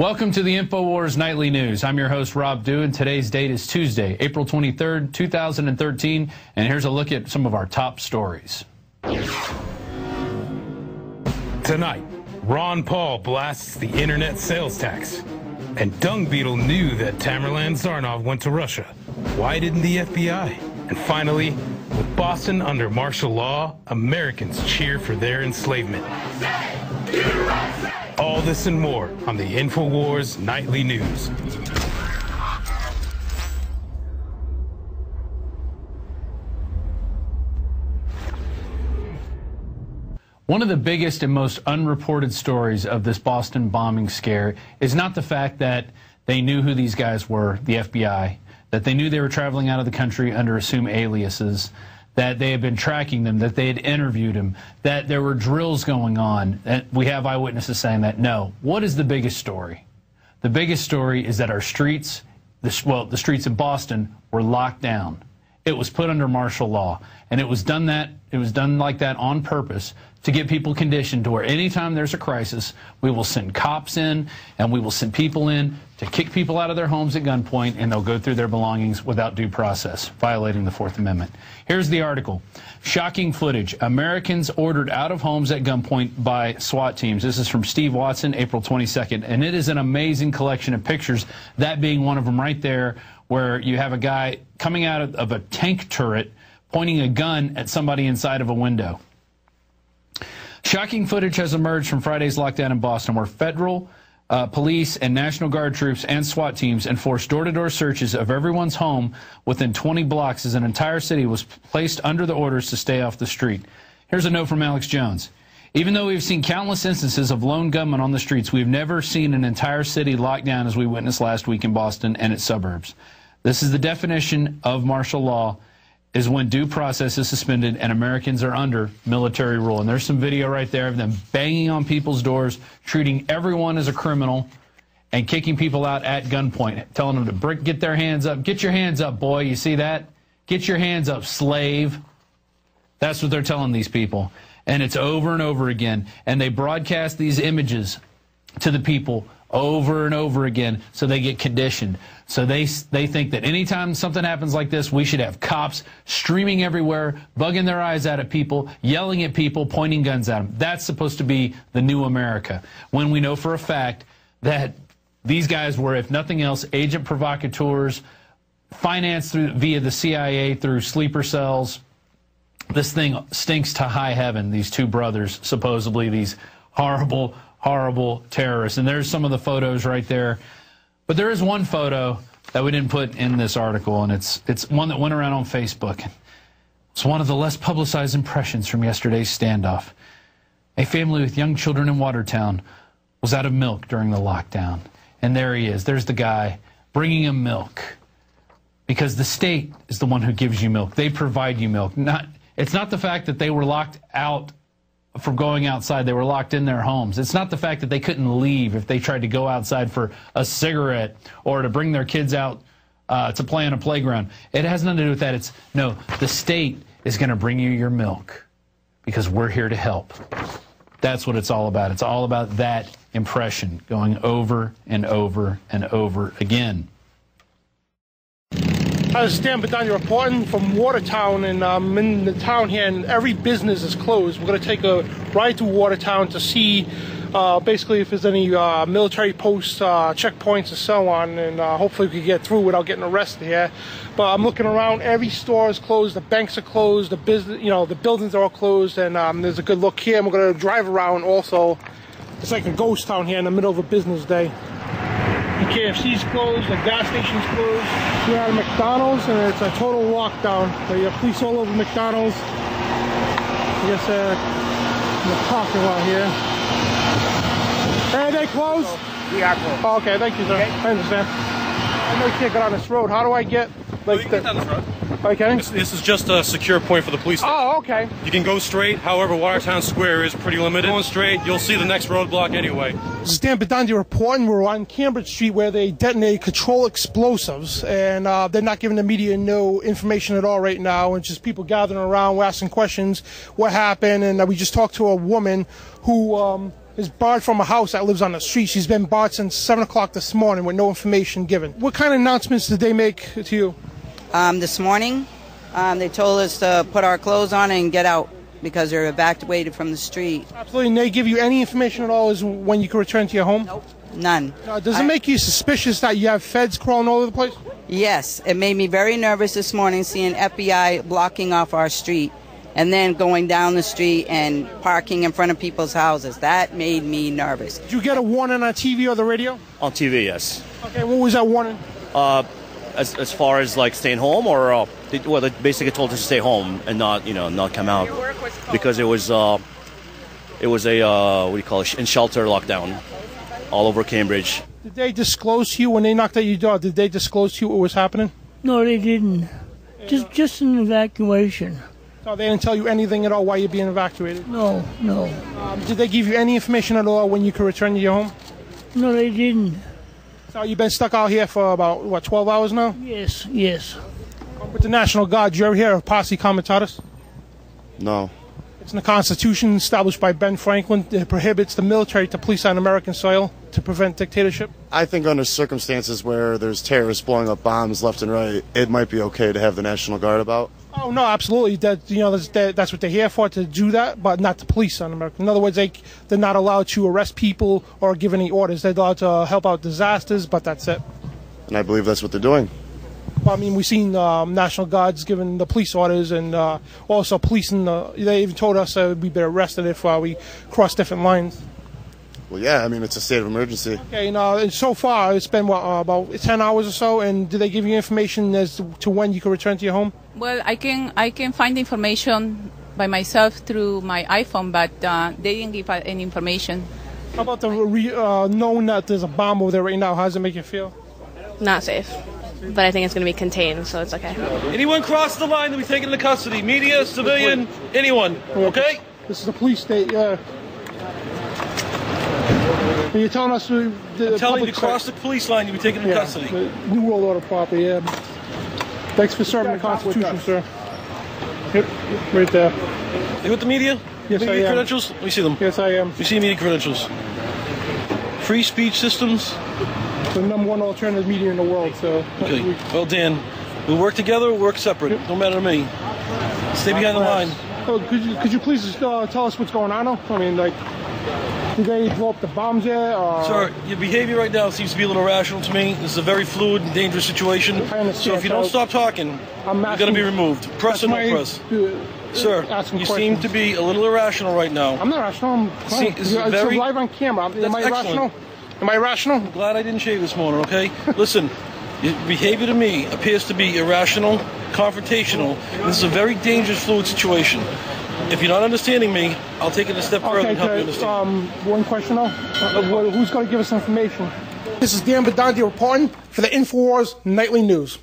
Welcome to the InfoWars Nightly News. I'm your host, Rob Dew, and today's date is Tuesday, April 23rd, 2013, and here's a look at some of our top stories. Tonight, Ron Paul blasts the internet sales tax, and Dung Beetle knew that Tamerlan Tsarnaev went to Russia. Why didn't the FBI? And finally, with Boston under martial law, Americans cheer for their enslavement. All this and more on the InfoWars Nightly News. One of the biggest and most unreported stories of this Boston bombing scare is not the fact that they knew who these guys were, the FBI, that they knew they were traveling out of the country under assumed aliases, that they had been tracking them, that they had interviewed them, that there were drills going on. And we have eyewitnesses saying that. No. What is the biggest story? The biggest story is that our streets, the streets in Boston, were locked down. It was put under martial law, and it was done like that on purpose to get people conditioned to where anytime there's a crisis, we will send cops in and we will send people in to kick people out of their homes at gunpoint, and they'll go through their belongings without due process, violating the Fourth Amendment. Here's the article. Shocking footage. Americans ordered out of homes at gunpoint by SWAT teams. This is from Steve Watson, April 22nd, and it is an amazing collection of pictures, that being one of them right there, where you have a guy coming out of a tank turret pointing a gun at somebody inside of a window. Shocking footage has emerged from Friday's lockdown in Boston, where federal police and National Guard troops and SWAT teams enforced door-to-door searches of everyone's home within 20 blocks as an entire city was placed under the orders to stay off the street. Here's a note from Alex Jones. Even though we've seen countless instances of lone gunmen on the streets, we've never seen an entire city locked down as we witnessed last week in Boston and its suburbs. This is the definition of martial law, is when due process is suspended and Americans are under military rule. And there's some video right there of them banging on people's doors, treating everyone as a criminal, and kicking people out at gunpoint, telling them to get their hands up. Get your hands up, boy. You see that? Get your hands up, slave. That's what they're telling these people. And it's over and over again. And they broadcast these images to the people over and over again, so they get conditioned. So they think that anytime something happens like this, we should have cops streaming everywhere, bugging their eyes out at people, yelling at people, pointing guns at them. That's supposed to be the new America, when we know for a fact that these guys were, if nothing else, agent provocateurs, financed via the CIA through sleeper cells. This thing stinks to high heaven, these two brothers, supposedly these horrible terrorists. And there's some of the photos right there. But there is one photo that we didn't put in this article, and it's one that went around on Facebook. It's one of the less publicized impressions from yesterday's standoff. A family with young children in Watertown was out of milk during the lockdown. And there he is. There's the guy bringing him milk. Because the state is the one who gives you milk. They provide you milk. It's not the fact that they were locked out from going outside. They were locked in their homes. It's not the fact that they couldn't leave if they tried to go outside for a cigarette or to bring their kids out to play on a playground. It has nothing to do with that. It's, no, the state is going to bring you your milk because we're here to help. That's what it's all about. It's all about that impression going over and over and over again. I was Stan Badani reporting from Watertown, and I'm in the town here, and every business is closed. We're going to take a ride to Watertown to see basically if there's any military posts, checkpoints, and so on, and hopefully we can get through without getting arrested here. But I'm looking around, every store is closed, the banks are closed, the buildings are all closed, and there's a good look here, and we're going to drive around also. It's like a ghost town here in the middle of a business day. The KFC's closed, the gas station's closed. We're at a McDonald's, and it's a total lockdown. So you have police all over McDonald's. I guess in the parking lot here. Hey, they closed? We are closed. Oh, okay, thank you, sir. Okay. I understand. I know you can't get on this road. How do I get, like, you can get down this road. Okay. This is just a secure point for the police station. Oh, okay. You can go straight, however, Watertown Square is pretty limited. Going straight, you'll see the next roadblock anyway. This is Dan Badandi reporting. We're on Cambridge Street where they detonate controlled explosives, and they're not giving the media no information at all right now. It's just people gathering around, we're asking questions, what happened, and we just talked to a woman who is barred from a house that lives on the street. She's been barred since 7 o'clock this morning with no information given. What kind of announcements did they make to you? This morning, they told us to put our clothes on and get out because they're evacuated from the street. Absolutely. And they give you any information at all as when you can return to your home? Nope, none. Does it make you suspicious that you have feds crawling all over the place? Yes, it made me very nervous this morning seeing FBI blocking off our street and then going down the street and parking in front of people's houses. That made me nervous. Did you get a warning on TV or the radio? On TV, yes. Okay, what was that warning? As far as like staying home, or they basically told us to stay home and not come out because it was a what do you call it, in shelter lockdown all over Cambridge. Did they disclose to you when they knocked at your door? Did they disclose to you what was happening? No, they didn't. Just an evacuation. So they didn't tell you anything at all while you're being evacuated? No. Did they give you any information at all when you could return to your home? No, they didn't. So you've been stuck out here for about, what, 12 hours now? Yes. With the National Guard, did you ever hear of posse comitatus? No. It's in the Constitution established by Ben Franklin. It prohibits the military to police on American soil to prevent dictatorship. I think under circumstances where there's terrorists blowing up bombs left and right, it might be okay to have the National Guard about. Oh, no, absolutely. That's what they're here for, to do that, but not to police on America. In other words, they're not allowed to arrest people or give any orders. They're allowed to help out disasters, but that's it. And I believe that's what they're doing. Well, I mean, we've seen National Guards giving the police orders and also policing. They even told us we'd be arrested if we cross different lines. Well, yeah, I mean, it's a state of emergency. Okay, and so far it's been, about 10 hours or so, and did they give you information as to when you can return to your home? Well, I can find information by myself through my iPhone, but they didn't give any information. How about knowing that there's a bomb over there right now? How does it make you feel? Not safe, but I think it's going to be contained, so it's okay. Anyone cross the line, they'll be taken into custody. Media, civilian, anyone. Okay? This is the police state, yeah. And you're telling us I'm telling you to cross the police line, you'll be taken into custody. New World Order property, yeah. Thanks for serving the Constitution, sir. Yep, right there. You with the media? Yes, media I am. Credentials? Let me see them. Yes, I am. You see media credentials. Free speech systems. The #1 alternative media in the world, so. Okay. Well, Dan, we'll work together or work separate. Don't matter to me. Stay behind the line. Oh, could you please just tell us what's going on now? I mean, did they blow up the bombs yet? Sir, your behavior right now seems to be a little irrational to me. This is a very fluid and dangerous situation. I understand. So if you don't stop talking, you're going to be removed. Press or no press. Sir, you seem to be a little irrational right now. I'm not irrational. It's live on camera. Am I irrational? Am I irrational? I'm glad I didn't shave this morning, okay? Listen, your behavior to me appears to be irrational, confrontational. This is a very dangerous, fluid situation. If you're not understanding me, I'll take it a step further and help you understand. One question though. Who's going to give us information? This is Dan Badandi reporting for the InfoWars Nightly News.